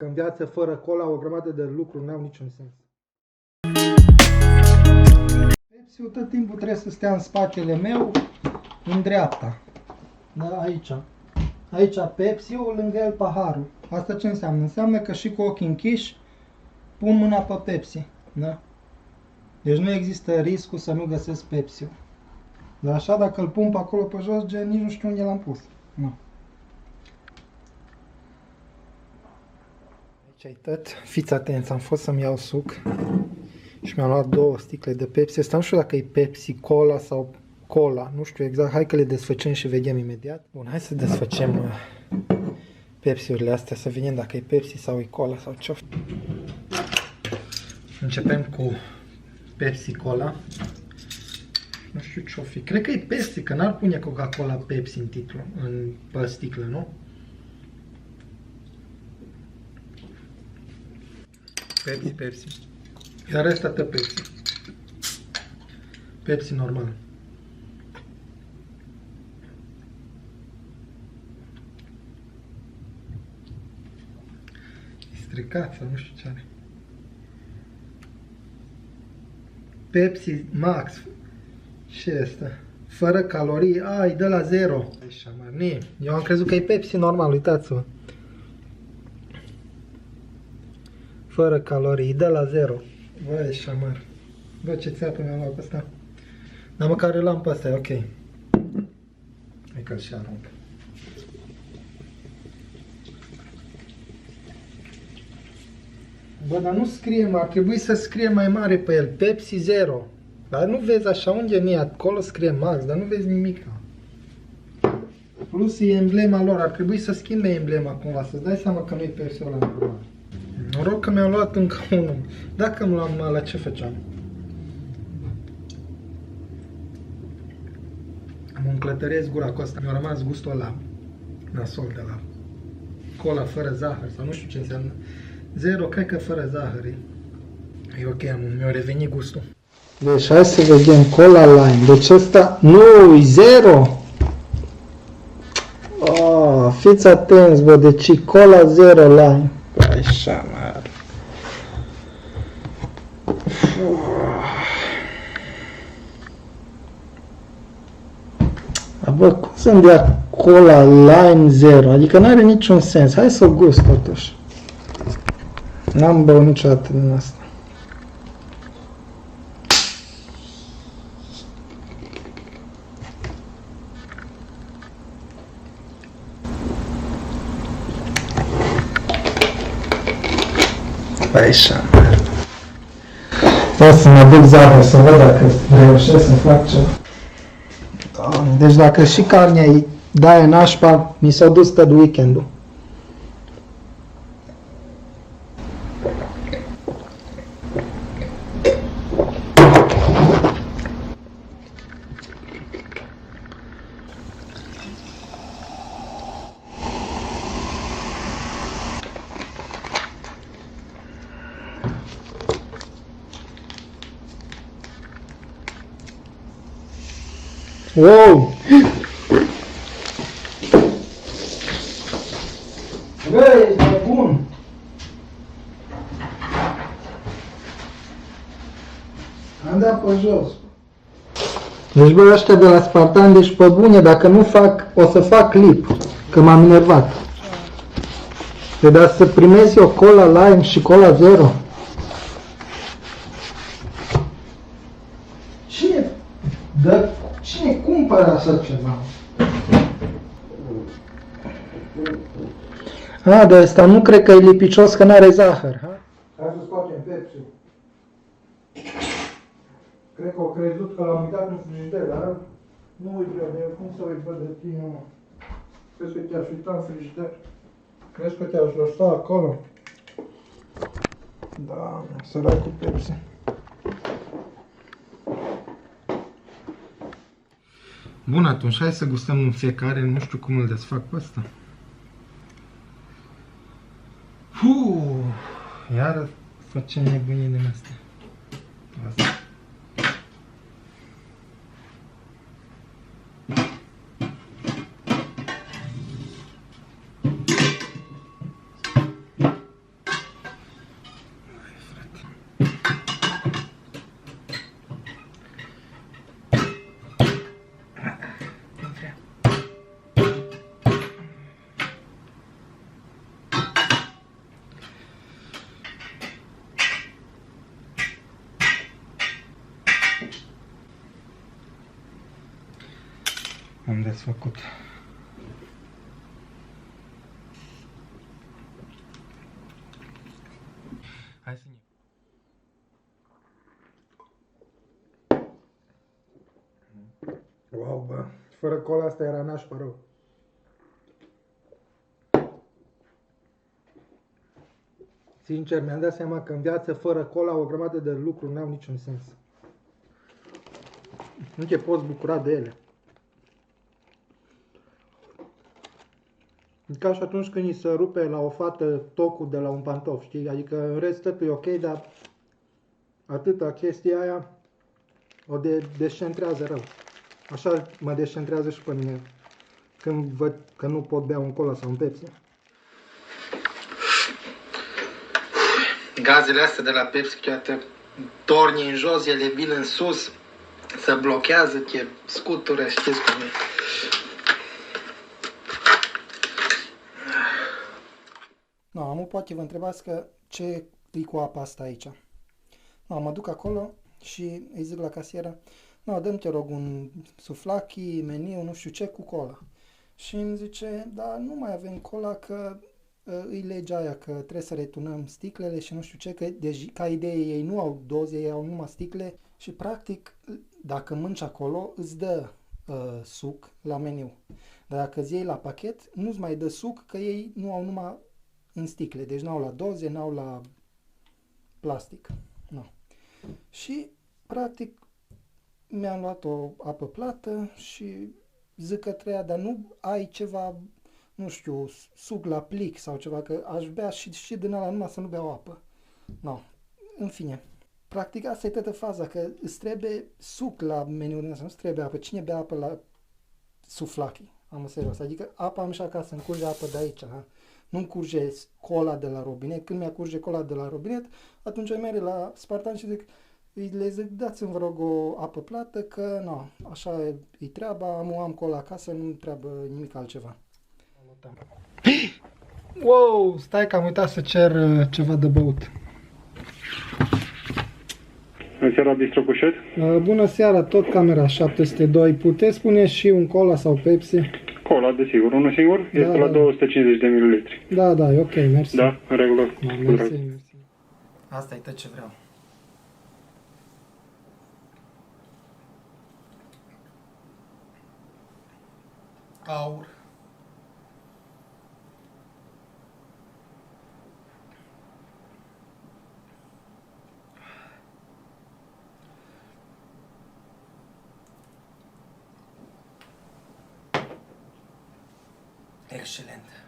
Că în viață fără cola o grămadă de lucruri n-au niciun sens. Pepsi-ul tot timpul trebuie să stea în spatele meu, în dreapta. Da, aici. Aici Pepsi-ul, lângă el paharul. Asta ce înseamnă? Înseamnă că și cu ochii închiși pun mâna pe Pepsi. Da? Deci nu există riscul să nu găsesc Pepsi-ul. Dar așa, dacă îl pun pe acolo pe jos, gen, nici nu știu unde l-am pus. Nu. Aici ai tot. Fiți atenți, am fost să-mi iau suc și mi-am luat 2 sticle de Pepsi. Asta nu știu dacă e Pepsi Cola sau Cola, nu știu exact. Hai că le desfăcem și vedem imediat. Bun, hai să desfăcem Pepsi-urile astea, să vedem dacă e Pepsi sau e Cola sau ce. Începem cu Pepsi Cola. Nu știu ce-o fi. Cred că e Pepsi, că n-ar pune Coca-Cola Pepsi în titlu, pe sticlă, nu? Pepsi, Pepsi. Iar ăsta tot Pepsi. Pepsi normal. E stricat sau nu știu ce are. Pepsi Max. Ce este? Fără calorii. E de la 0. Așa, mă. Eu am crezut că e Pepsi normal, uitați-vă. Fără calorii, de la 0. Vai, șamar. Bă, ce țeapă mi-am luat pe ăsta. Dar măcar îl am pe ăsta, e ok. Hai că-l și arunc. Bă, dar nu scrie, ar trebui să scrie mai mare pe el. Pepsi 0. Dar nu vezi așa unde e acolo scrie Max, dar nu vezi nimic. Plus e emblema lor, ar trebui să schimbe emblema cumva, să-ți dai seama că nu e Pepsi ăla normal. Noroc că mi-am luat încă unul. Dacă îmi luam ăla, ce făceam? Am înclătăresc gura cu asta. Mi-a rămas gustul ăla nasol de la cola fără zahăr, sau nu știu ce înseamnă. 0, cred că fără zahăr e. E ok, mi-a revenit gustul. Deci hai să vedem cola lime. Deci ăsta, nu, e 0. Fiți atenți, bă, deci e cola 0 lime. Așa, mă. Bă, cum să-mi dea cola lime 0? Adică n-are niciun sens. Hai să o gust totuși. N-am băut niciodată din asta. Așa. O să mă duc zahăr să văd dacă reușesc să fac ceva. Doamne, deci dacă și carnea e daie nașpa, mi s-a dus tot weekendul. Wow! Bă, ești nebun! Am dat pe jos. Deci bă, ăștia de la Spartan, deci pe bune, dacă nu fac, o să fac clip, că m-am enervat. Păi dar să primezi o cola lime și cola 0? Cine cumpără așa ceva? Dar ăsta nu cred că e lipicios, că n-are zahăr. Hai să scoatem Pepsi. Cred că au crezut că l-am uitat în frigider, dar nu uit eu de cum să uit de tine, mă. Crezi că te-aș uita în frigider? Crezi că te-aș lăsa acolo? Da, săracul Pepsi. Bun, atunci hai să gustăm în fiecare, nu știu cum îl desfac pe ăsta. Iar facem nebunii din astea. am desfăcut. Hai să ne... Wow, bă, fără cola asta era nașpa rău. Sincer, mi-am dat seama că în viață, fără cola, o grămadă de lucruri n-au niciun sens. Nu te poți bucura de ele. E ca și atunci când îi se rupe la o fată tocul de la un pantof, știi? Adică în rest totul e ok, dar atâta chestia aia o descentrează rău. Așa mă descentrează și pe mine când văd că nu pot bea un cola sau un Pepsi. Gazele astea de la Pepsi chiar te torni în jos, ele vin în sus, se blochează, te scutură, știți cum e. No, amu poate vă întrebați că ce e cu apa asta aici. No, mă duc acolo și îi zic la casieră, no, dă-mi te rog un suflaki, meniu, nu știu ce, cu cola. Și îmi zice, da, nu mai avem cola că îi legea aia că trebuie să returnăm sticlele și nu știu ce, că deci, ca idee ei nu au doze, ei au numai sticle și practic dacă mânci acolo îți dă suc la meniu. Dar dacă îți iei la pachet, nu-ți mai dă suc că ei nu au numai în sticle, deci n-au la doze, n-au la plastic. No. Și practic mi-am luat o apă plată și zic că treia, dar nu ai ceva, nu știu, suc la plic sau ceva, că aș bea și din ala numai să nu beau apă. No. În fine. Practic asta e toată faza, că îți trebuie suc la meniul din asta, nu-ți trebuie apă. Cine bea apă la suflaki? Am serios. Adică apa am și acasă, îmi curge apă de aici. Ha? Nu-mi curge cola de la robinet. Când mi-a curge cola de la robinet, atunci îi merg la Spartan și le zic, dați-mi vă rog o apă plată, că nu, așa e treaba, am cola acasă, nu treabă nimic altceva. Wow, stai că am uitat să cer ceva de băut. Bună seara, Bistro Cușet. Bună seara, tot camera 702. Puteți spune și un cola sau Pepsi? Cola, desigur, unul singur, Da, este la 250 de mililitri. Da, da, e ok, mersi. Da, în regulă. Da, mersi, mersi. Asta e tot ce vreau. Aur. Excelent.